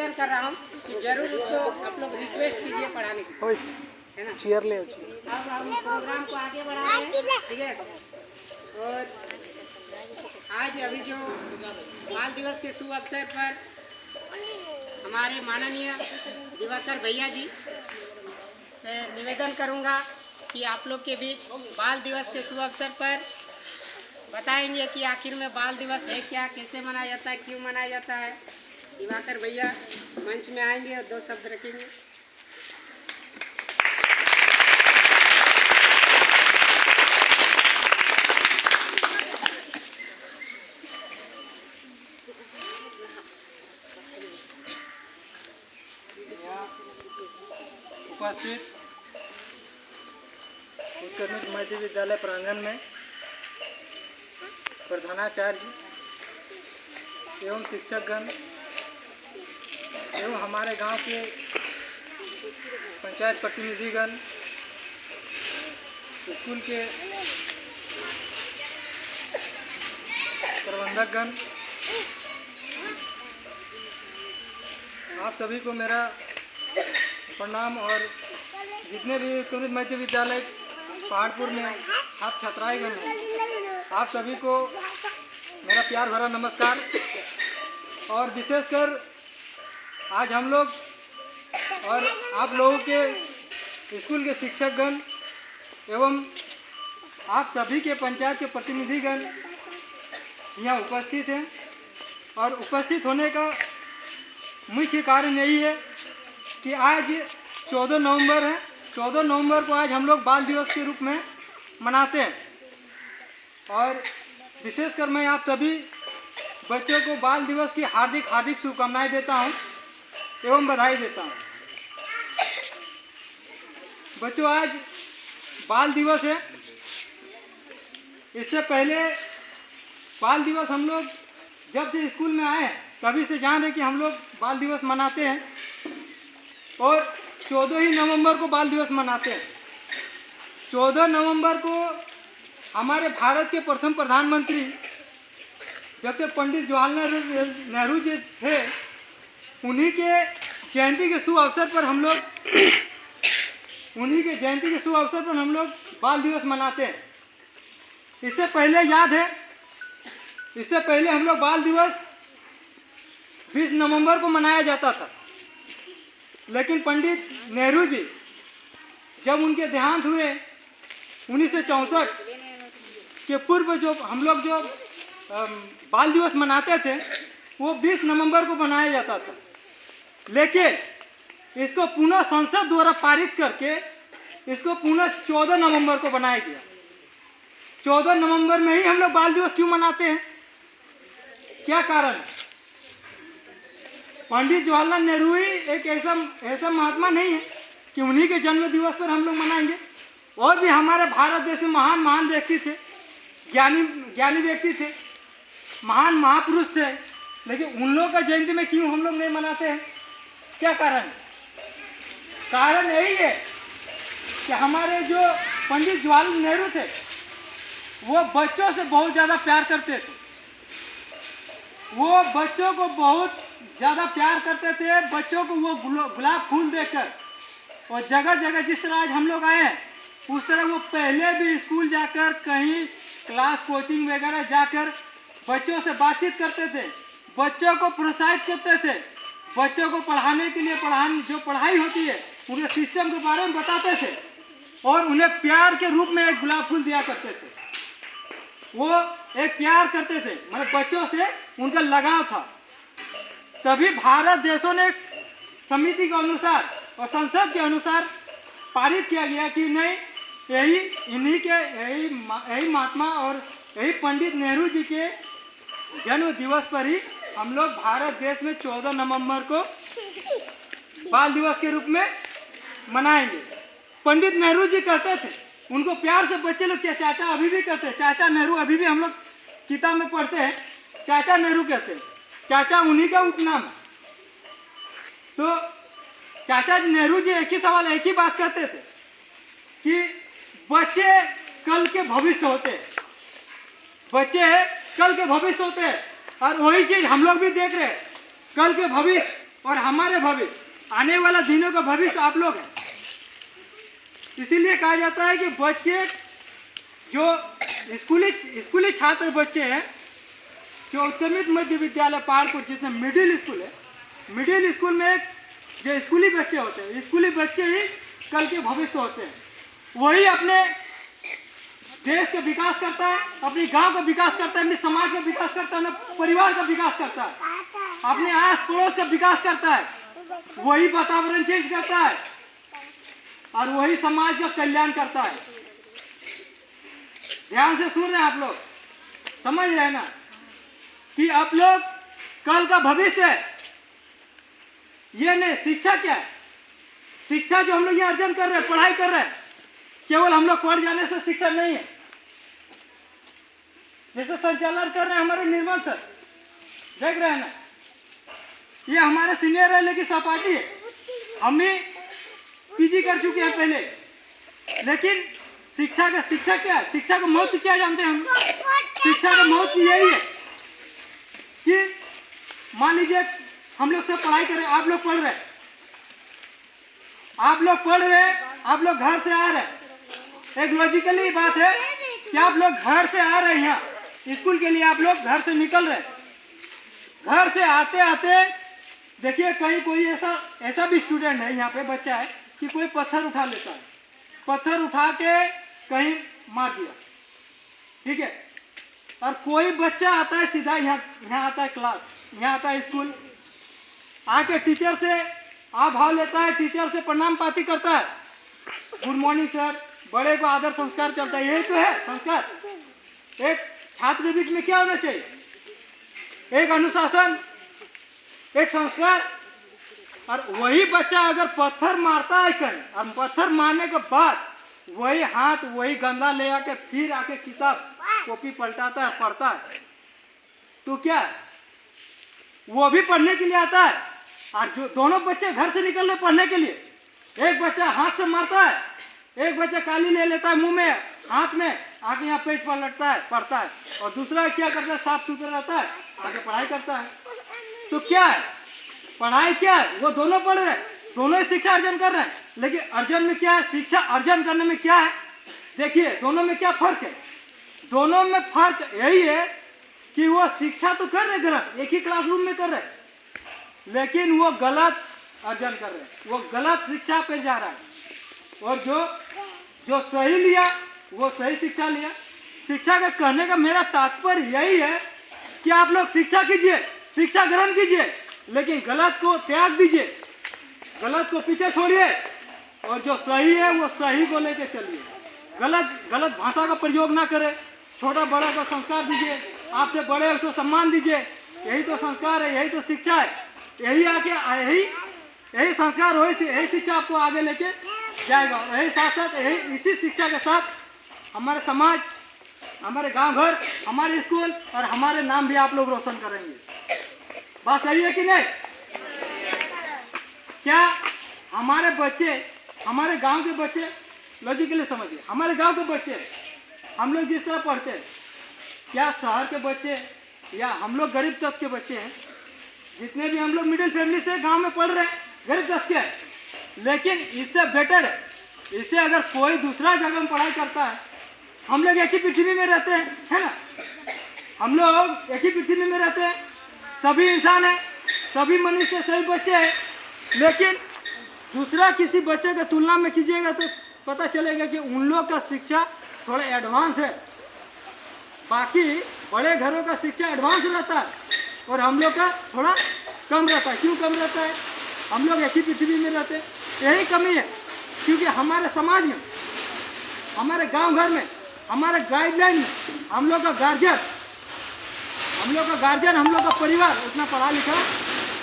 निवेदन कर रहा हूँ कि जरूर उसको आप लोग रिक्वेस्ट कीजिए पढ़ाने की, है ना। चेयर ले अब हम प्रोग्राम को आगे बढ़ा रहे हैं, ठीक है। और आज अभी जो बाल दिवस के शुभ अवसर पर हमारे माननीय दिवाकर भैया जी से निवेदन करूंगा कि आप लोग के बीच बाल दिवस के शुभ अवसर पर बताएंगे कि आखिर में बाल दिवस है क्या, कैसे मनाया जाता है, क्यों मनाया जाता है। दिवाकर भैया मंच में आएंगे और 2 शब्द रखेंगे। उपस्थित उत्कर्मित मध्य विद्यालय प्रांगण में प्रधानाचार्य एवं शिक्षकगण एवं हमारे गांव के पंचायत प्रतिनिधिगण, स्कूल के प्रबंधकगण, आप सभी को मेरा प्रणाम। और जितने भी उत्कर्मित मध्य विद्यालय पहाड़पुर में छात्र छात्राएगण हैं, आप सभी को मेरा प्यार भरा नमस्कार। और विशेषकर आज हम लोग और आप लोगों के स्कूल के शिक्षकगण एवं आप सभी के पंचायत के प्रतिनिधिगण यहाँ उपस्थित हैं। और उपस्थित होने का मुख्य कारण यही है कि आज 14 नवंबर है। 14 नवंबर को आज हम लोग बाल दिवस के रूप में मनाते हैं। और विशेषकर मैं आप सभी बच्चों को बाल दिवस की हार्दिक हार्दिक शुभकामनाएं देता हूं एवं बधाई देता हूं। बच्चों, आज बाल दिवस है। इससे पहले बाल दिवस हम लोग जब से स्कूल में आए तभी से जान रहे कि हम लोग बाल दिवस मनाते हैं और 14 ही नवंबर को बाल दिवस मनाते हैं। 14 नवंबर को हमारे भारत के प्रथम प्रधानमंत्री डॉक्टर पंडित जवाहरलाल नेहरू जी थे। उन्हीं के जयंती के शुभ अवसर पर हम लोग बाल दिवस मनाते हैं। इससे पहले याद है, इससे पहले हम लोग बाल दिवस 20 नवंबर को मनाया जाता था। लेकिन पंडित नेहरू जी जब उनके देहांत हुए 1964 के पूर्व जो हम लोग जो बाल दिवस मनाते थे वो 20 नवंबर को मनाया जाता था। लेकिन इसको पुनः संसद द्वारा पारित करके इसको पुनः 14 नवंबर को बनाया गया। 14 नवंबर में ही हम लोग बाल दिवस क्यों मनाते हैं, क्या कारण है? पंडित जवाहरलाल नेहरू ही एक ऐसा महात्मा नहीं है कि उन्हीं के जन्म दिवस पर हम लोग मनाएंगे। और भी हमारे भारत देश में महान व्यक्ति थे, ज्ञानी व्यक्ति थे, महान महापुरुष थे, लेकिन उन लोगों का जयंती में क्यों हम लोग नहीं मनाते हैं, क्या कारण है? कारण यही है कि हमारे जो पंडित जवाहरलाल नेहरू थे वो बच्चों से बहुत ज़्यादा प्यार करते थे। वो बच्चों को बहुत ज़्यादा प्यार करते थे। बच्चों को वो गुलाब फूल देकर और जगह जगह जिस तरह आज हम लोग आए हैं उस तरह वो पहले भी स्कूल जाकर कहीं क्लास कोचिंग वगैरह जाकर बच्चों से बातचीत करते थे, बच्चों को प्रोत्साहित करते थे, बच्चों को पढ़ाने के लिए जो पढ़ाई होती है उनके सिस्टम के बारे में बताते थे और उन्हें प्यार के रूप में एक गुलाब फूल दिया करते थे। वो एक प्यार करते थे, मतलब बच्चों से उनका लगाव था। तभी भारत देशों ने समिति के अनुसार और संसद के अनुसार पारित किया गया कि नहीं, यही महात्मा और यही पंडित नेहरू जी के जन्म दिवस पर ही हम लोग भारत देश में 14 नवंबर को बाल दिवस के रूप में मनाएंगे। पंडित नेहरू जी कहते थे, उनको प्यार से बच्चे लोग चाचा अभी भी कहते हैं, चाचा नेहरू अभी भी हम लोग किताब में पढ़ते हैं, चाचा नेहरू कहते हैं। चाचा उन्हीं का उपनाम है। तो चाचा नेहरू जी एक ही बात कहते थे कि बच्चे कल के भविष्य होते हैं, बच्चे कल के भविष्य होते हैं। और वही चीज हम लोग भी देख रहे हैं, कल के भविष्य और हमारे भविष्य, आने वाला दिनों का भविष्य आप लोग हैं। इसीलिए कहा जाता है कि बच्चे जो स्कूली छात्र बच्चे हैं, जो उत्क्रमित मध्य विद्यालय पहाड़पुर जितने मिडिल स्कूल है, मिडिल स्कूल में जो स्कूली बच्चे होते हैं, स्कूली बच्चे ही कल के भविष्य होते हैं। वही अपने देश का विकास करता है, अपने गांव का विकास करता है, अपने समाज का विकास करता है, अपने परिवार का विकास करता है, अपने आस पड़ोस का विकास करता है, वही वातावरण चेंज करता है और वही समाज का कल्याण करता है। ध्यान से सुन रहे हैं आप लोग, समझ रहे हैं ना कि आप लोग कल का भविष्य है। ये नहीं, शिक्षा क्या है? शिक्षा जो हम लोग यहाँ अर्जन कर रहे हैं, पढ़ाई कर रहे हैं, केवल हम लोग पढ़ जाने से शिक्षा नहीं है। जैसे संचालन कर रहे हैं हमारे निर्मल सर, देख रहे हैं ना, ये हमारे सीनियर है लेकिन सहपाठी है। हम भी पीजी कर चुके हैं पहले, लेकिन शिक्षा क्या है? शिक्षा का महत्व क्या जानते हैं हम? शिक्षा का महत्व यही है कि मान लीजिए हम लोग सब पढ़ाई कर रहे हैं, आप लोग पढ़ रहे हैं, आप लोग घर से आ रहे हैं। एक लॉजिकली बात है कि आप लोग घर से आ रहे हैं, यहाँ स्कूल के लिए आप लोग घर से निकल रहे हैं। घर से आते आते देखिए कहीं कोई ऐसा भी स्टूडेंट है, यहाँ पे बच्चा है कि कोई पत्थर उठा लेता है, पत्थर उठा के कहीं मार दिया, ठीक है। और कोई बच्चा आता है सीधा यहाँ आता है क्लास, यहाँ आता है स्कूल, आके टीचर से आप भाव लेता है, टीचर से प्रणाम पाती करता है, गुड मॉर्निंग सर, बड़े को आदर संस्कार चलता है। यही तो है संस्कार। एक छात्र के बीच में क्या होना चाहिए? एक अनुशासन, एक संस्कार। और वही बच्चा अगर पत्थर मारता है कहीं, और पत्थर मारने के बाद वही हाथ वही गंदा ले आके फिर आके किताब कॉपी पलटाता है, पढ़ता है, तो क्या वो भी पढ़ने के लिए आता है। और जो दोनों बच्चे घर से निकल रहे पढ़ने के लिए, एक बच्चा हाथ से मारता है, एक बच्चा काली ले लेता है मुंह में, हाथ में, आके यहाँ पेज पलटता है, पढ़ता है, और दूसरा क्या करता है? साफ सुथरा रहता है, आगे पढ़ाई करता है। तो क्या है पढ़ाई? क्या है? वो दोनों पढ़ रहे हैं, दोनों ही शिक्षा अर्जन कर रहे हैं, लेकिन अर्जन में क्या है? शिक्षा अर्जन करने में क्या है? देखिए दोनों में क्या फर्क है? दोनों में फर्क यही है कि वो शिक्षा तो कर रहे ग्रहण, एक ही क्लासरूम में कर रहे, लेकिन वो गलत अर्जन कर रहे हैं, वो गलत शिक्षा पे जा रहा है। और जो सही लिया वो सही शिक्षा लिया। शिक्षा का कहने का मेरा तात्पर्य यही है कि आप लोग शिक्षा कीजिए, शिक्षा ग्रहण कीजिए, लेकिन गलत को त्याग दीजिए, गलत को पीछे छोड़िए, और जो सही है वो सही को लेके चलिए। गलत भाषा का प्रयोग ना करें, छोटा बड़ा को संस्कार दीजिए, आपसे बड़े हैं उसको सम्मान दीजिए। यही तो संस्कार है, यही तो शिक्षा है, यही संस्कार हो, यही शिक्षा आपको आगे लेके जाएगा। यही साथ इसी शिक्षा के साथ हमारे समाज, हमारे गांव घर, हमारे स्कूल और हमारे नाम भी आप लोग रोशन करेंगे। बात सही है कि नहीं? क्या हमारे बच्चे, हमारे गांव के बच्चे, लॉजिकली समझिए, हमारे गांव के बच्चे हम लोग जिस तरह पढ़ते हैं, क्या शहर के बच्चे या हम लोग गरीब तबके के बच्चे हैं, जितने भी हम लोग मिडिल फैमिली से गांव में पढ़ रहे हैं, गरीब तबके हैं, लेकिन इससे बेटर है, इससे अगर कोई दूसरा जगह में पढ़ाई करता है, हम लोग एक ही पृथ्वी में रहते हैं, है ना, हम लोग एक ही पृथ्वी में रहते हैं, सभी इंसान हैं, सभी मनुष्य, सभी बच्चे हैं, लेकिन दूसरा किसी बच्चे की तुलना में कीजिएगा तो पता चलेगा कि उन लोग का शिक्षा थोड़ा एडवांस है, बाकी बड़े घरों का शिक्षा एडवांस रहता है और हम लोग का थोड़ा कम रहता है। क्यों कम रहता है? हम लोग एक ही पृथ्वी में रहते हैं, यही कमी है, क्योंकि हमारे समाज में, हमारे गांव घर में, हमारे गाइडलाइन में हम लोग का गार्जियन, हम लोग का परिवार उतना पढ़ा लिखा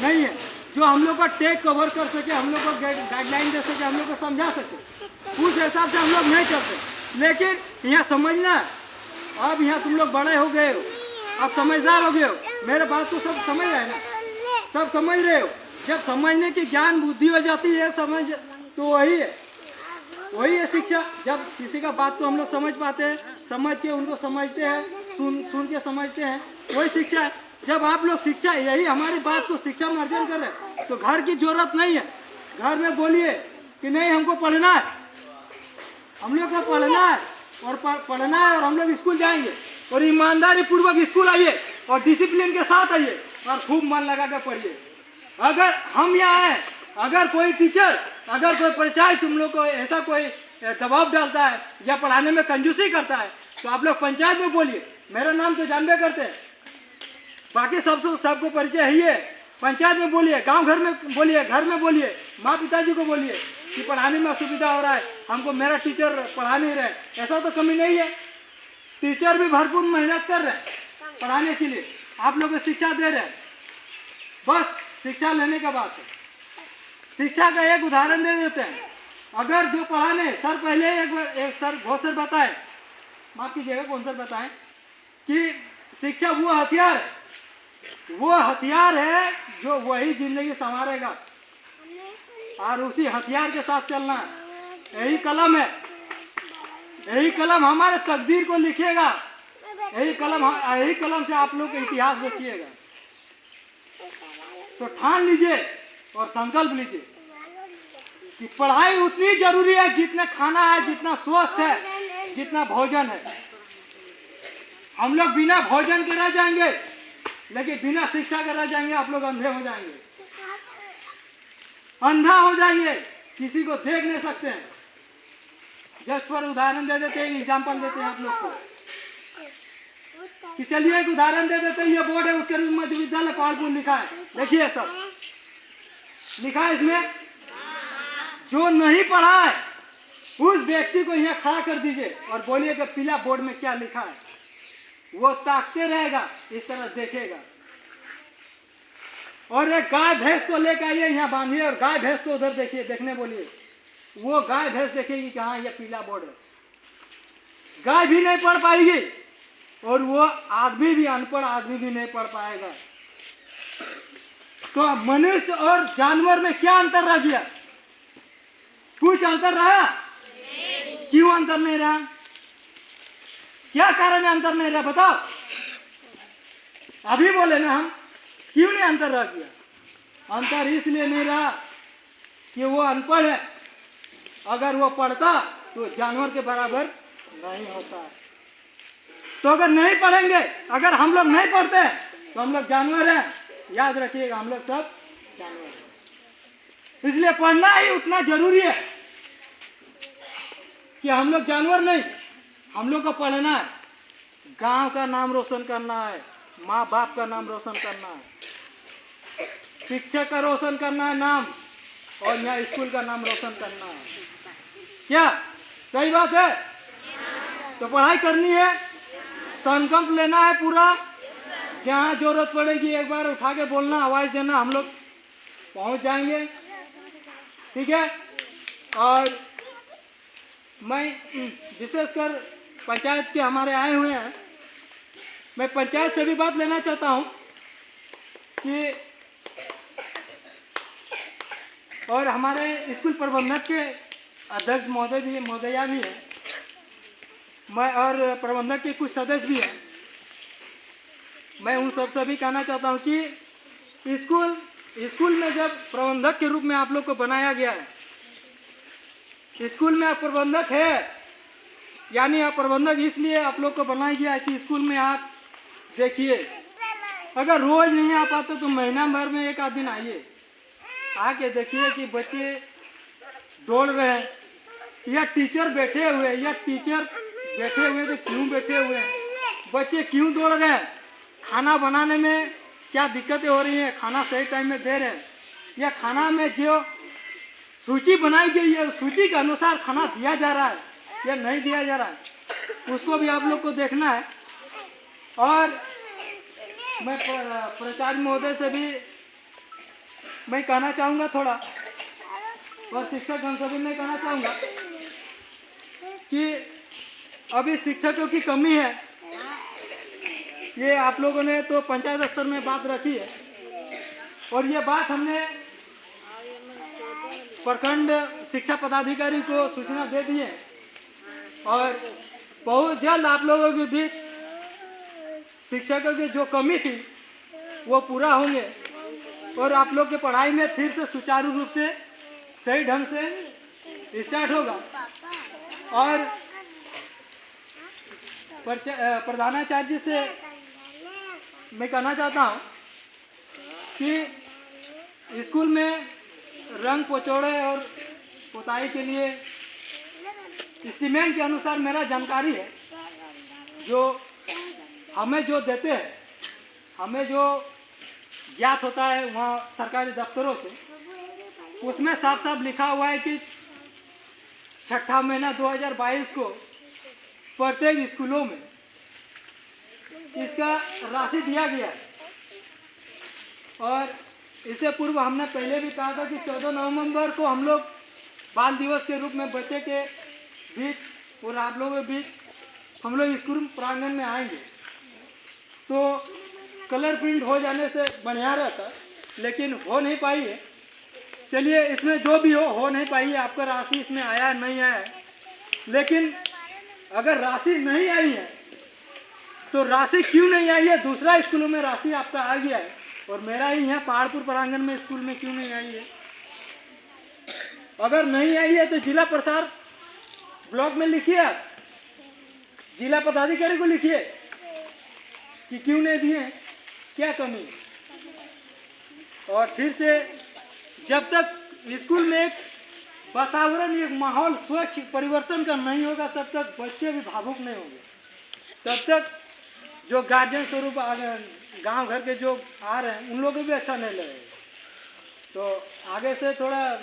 नहीं है जो हम लोग का टेक कवर कर सके, हम लोग को गाइडलाइन दे सके, हम लोग को समझा सके। उस हिसाब से हम लोग नहीं चलते, लेकिन यहाँ समझना, अब यहाँ तुम लोग बड़े हो गए हो, अब समझदार हो गए हो, मेरे बात को सब समझ रहे हैं ना, सब समझ रहे हो। जब समझने की ज्ञान बुद्धि हो जाती है, समझ, तो वही है शिक्षा। जब किसी का बात को हम लोग समझ पाते हैं, समझ के उनको समझते हैं, सुन के समझते हैं, वही शिक्षा है। जब आप लोग शिक्षा, यही हमारी बात को शिक्षा में अर्जन कर रहे हैं, तो घर की जरूरत नहीं है। घर में बोलिए कि नहीं हमको पढ़ना है, हम लोग को पढ़ना है और पढ़ना है और हम लोग स्कूल जाएंगे और ईमानदारी पूर्वक स्कूल आइए और डिसिप्लिन के साथ आइए और खूब मन लगा कर पढ़िए। अगर हम यहाँ हैं, अगर कोई टीचर, अगर कोई परिचायक तुम लोग को ऐसा कोई दबाव डालता है या पढ़ाने में कंजूसी करता है तो आप लोग पंचायत में बोलिए। मेरा नाम तो जानबे करते हैं, बाकी सबको परिचय है ये। पंचायत में बोलिए, गांव घर में बोलिए, घर में बोलिए, माँ पिताजी को बोलिए कि पढ़ाने में असुविधा हो रहा है, हमको मेरा टीचर पढ़ा नहीं रहे। ऐसा तो कमी नहीं है, टीचर भी भरपूर मेहनत कर रहे हैं पढ़ाने के लिए, आप लोग को शिक्षा दे रहे हैं। बस शिक्षा लेने का बात है। शिक्षा का एक उदाहरण दे देते हैं। अगर जो पढ़ाने सर, पहले एक सर बहुत सर बताए, माफ कीजिएगा कौन सर बताएं कि शिक्षा वो हथियार है, वो हथियार है जो वही जिंदगी संवारेगा और उसी हथियार के साथ चलना है। यही कलम है, यही कलम हमारे तकदीर को लिखेगा, यही कलम से आप लोग का इतिहास बचिएगा। तो ठान लीजिए और संकल्प लीजिए कि पढ़ाई उतनी जरूरी है जितना खाना है, जितना स्वस्थ है, जितना भोजन है। हम लोग बिना भोजन के रह जाएंगे, लेकिन बिना शिक्षा के रह जाएंगे। आप लोग अंधे हो जाएंगे, अंधा हो जाएंगे, किसी को देख नहीं सकते हैं। जस्ट पर उदाहरण दे देते हैं, एग्जाम्पल देते हैं आप लोग को कि चलिए एक उदाहरण दे देते हैं। ये बोर्ड है, उत्तर मध्य विद्यालय पहाड़पुर लिखा है, देखिए सब लिखा है इसमें। जो नहीं पढ़ा है उस व्यक्ति को यहाँ खड़ा कर दीजिए और बोलिए कि पीला बोर्ड में क्या लिखा है। वो ताकते रहेगा, इस तरह देखेगा। और एक गाय भैंस को लेकर आइए, यहाँ बांधिए और गाय भैंस को उधर देखिए, देखने बोलिए। वो गाय भैंस देखेगी कि हाँ ये पीला बोर्ड है। गाय भी नहीं पढ़ पाएगी और वो आदमी भी, अनपढ़ आदमी भी नहीं पढ़ पाएगा। तो मनुष्य और जानवर में क्या अंतर रह गया? कुछ अंतर रहा? क्यों अंतर नहीं रहा? क्या कारण है अंतर नहीं रहा, बताओ। अभी बोले ना हम, क्यों नहीं अंतर रह गया? अंतर इसलिए नहीं रहा कि वो अनपढ़ है। अगर वो पढ़ता तो जानवर के बराबर नहीं होता। तो अगर नहीं पढ़ेंगे, अगर हम लोग नहीं पढ़ते तो हम लोग जानवर हैं। याद रखिएगा, हम लोग सब जानवर हैं। इसलिए पढ़ना ही उतना जरूरी है कि हम लोग जानवर नहीं, हम लोग को पढ़ना है। गांव का नाम रोशन करना है, माँ बाप का नाम रोशन करना है, शिक्षक का रोशन करना है नाम, और यहाँ स्कूल का नाम रोशन करना है। क्या सही बात है? तो पढ़ाई करनी है, संकल्प लेना है पूरा। जहाँ जरूरत पड़ेगी एक बार उठा के बोलना, आवाज देना, हम लोग पहुँच जाएंगे। ठीक है। और मैं विशेषकर पंचायत के हमारे आए हुए हैं, मैं पंचायत से भी बात लेना चाहता हूँ कि, और हमारे स्कूल प्रबंधक के अध्यक्ष महोदया भी है, मैं और प्रबंधक के कुछ सदस्य भी हैं। मैं उन सब से भी कहना चाहता हूँ कि स्कूल में जब प्रबंधक के रूप में आप लोग को बनाया गया है, स्कूल में आप प्रबंधक है, यानी आप प्रबंधक इसलिए आप लोग को बनाया गया है कि स्कूल में आप देखिए, अगर रोज नहीं आ पाते तो महीना भर में एक आध दिन आइए, आके देखिए कि बच्चे दौड़ रहे हैं या टीचर बैठे हुए, या टीचर बैठे हुए तो क्यों बैठे हुए हैं, बच्चे क्यों दौड़ रहे हैं, खाना बनाने में क्या दिक्कतें हो रही हैं, खाना सही टाइम में दे रहे हैं, या खाना में जो सूची बनाई गई है उस सूची के अनुसार खाना दिया जा रहा है या नहीं दिया जा रहा है, उसको भी आप लोग को देखना है। और मैं प्राचार्य महोदय से भी मैं कहना चाहूँगा थोड़ा, और शिक्षक से भी मैं कहना चाहूँगा कि अभी शिक्षकों की कमी है। ये आप लोगों ने तो पंचायत स्तर में बात रखी है, और ये बात हमने प्रखंड शिक्षा पदाधिकारी को सूचना दे दी है, और बहुत जल्द आप लोगों के बीच शिक्षकों की जो कमी थी वो पूरा होंगे और आप लोग के पढ़ाई में फिर से सुचारू रूप से सही ढंग से स्टार्ट होगा। और प्रधानाचार्य से मैं कहना चाहता हूँ कि स्कूल में रंग पोचौड़े और पोताई के लिए एस्टीमेट के अनुसार मेरा जानकारी है, जो हमें जो देते हैं, हमें जो ज्ञात होता है वहाँ सरकारी दफ्तरों से, उसमें साफ साफ लिखा हुआ है कि छठा महीना 2022 को प्रत्येक स्कूलों में इसका राशि दिया गया है। और इससे पूर्व हमने पहले भी कहा था कि 14 नवंबर को हम लोग बाल दिवस के रूप में बच्चे के बीच और आप लोगों के बीच हम लोग स्कूल प्रांगण में आएंगे, तो कलर प्रिंट हो जाने से बढ़िया रहता, लेकिन हो नहीं पाई है। चलिए, इसमें जो भी हो नहीं पाई है, आपका राशि इसमें आया नहीं आया है। लेकिन अगर राशि नहीं आई है तो राशि क्यों नहीं आई है? दूसरा स्कूलों में राशि आपका आ गया है और मेरा ही यहाँ पहाड़पुर प्रांगण में स्कूल में क्यों नहीं आई है? अगर नहीं आई है तो जिला प्रसार ब्लॉक में लिखिए, आप जिला पदाधिकारी को लिखिए कि क्यों नहीं दिए, क्या कमी है। और फिर से जब तक स्कूल में एक वातावरण, एक माहौल स्वच्छ परिवर्तन का नहीं होगा, तब तक बच्चे भी भावुक नहीं होंगे। तब तक जो गार्जियन स्वरूप गांव घर के जो आ रहे हैं उन लोगों को भी अच्छा नहीं लगेगा। तो आगे से थोड़ा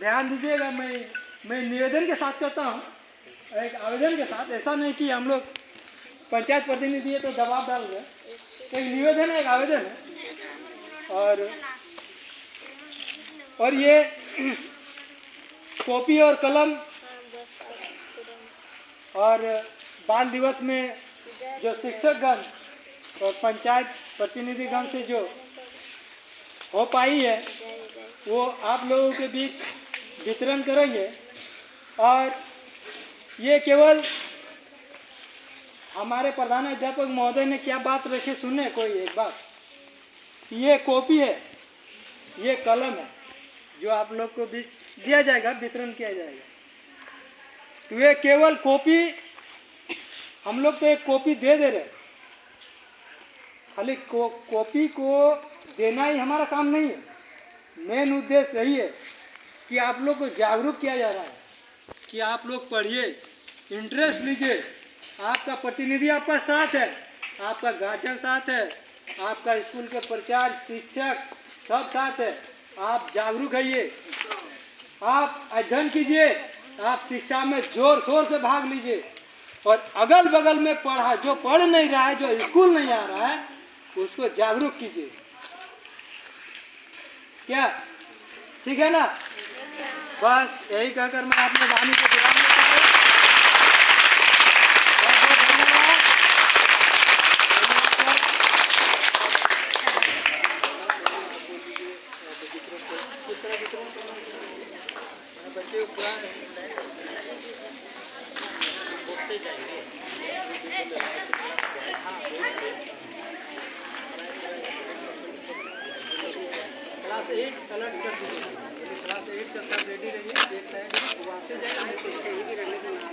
ध्यान दीजिएगा। मैं निवेदन के साथ कहता हूँ, एक आवेदन के साथ, ऐसा नहीं कि हम लोग पंचायत प्रतिनिधि है तो दबाव डाल रहे, एक निवेदन है, एक आवेदन है। और ये कॉपी और कलम और बाल दिवस में जो शिक्षकगण और पंचायत प्रतिनिधिगण से जो हो पाई है वो आप लोगों के बीच वितरण करेंगे। और ये केवल हमारे प्रधान अध्यापक महोदय ने क्या बात रखी, सुने कोई एक बात, ये कॉपी है, ये कलम है जो आप लोग को बीच दिया जाएगा, वितरण किया जाएगा। तो ये केवल कॉपी, हम लोग तो एक कॉपी दे रहे, खाली कॉपी को देना ही हमारा काम नहीं है। मेन उद्देश्य यही है कि आप लोग को जागरूक किया जा रहा है कि आप लोग पढ़िए, इंटरेस्ट लीजिए। आपका प्रतिनिधि आपका साथ है, आपका गार्जियन साथ है, आपका स्कूल के प्रचार शिक्षक सब साथ है। आप जागरूक रहिए, आप अध्ययन कीजिए, आप शिक्षा में जोर शोर से भाग लीजिए। और अगल बगल में जो पढ़ नहीं रहा है, जो स्कूल नहीं आ रहा है, उसको जागरूक कीजिए। क्या ठीक है ना? बस यही कहकर मैं अपने वाणी को विराम देता हूँ। क्लास 8 अलर्ट कर दीजिए, क्लास 8 का सब रेडी रहिए, एक साइड वापस जाएगा नहीं तो इससे ही रहने देना।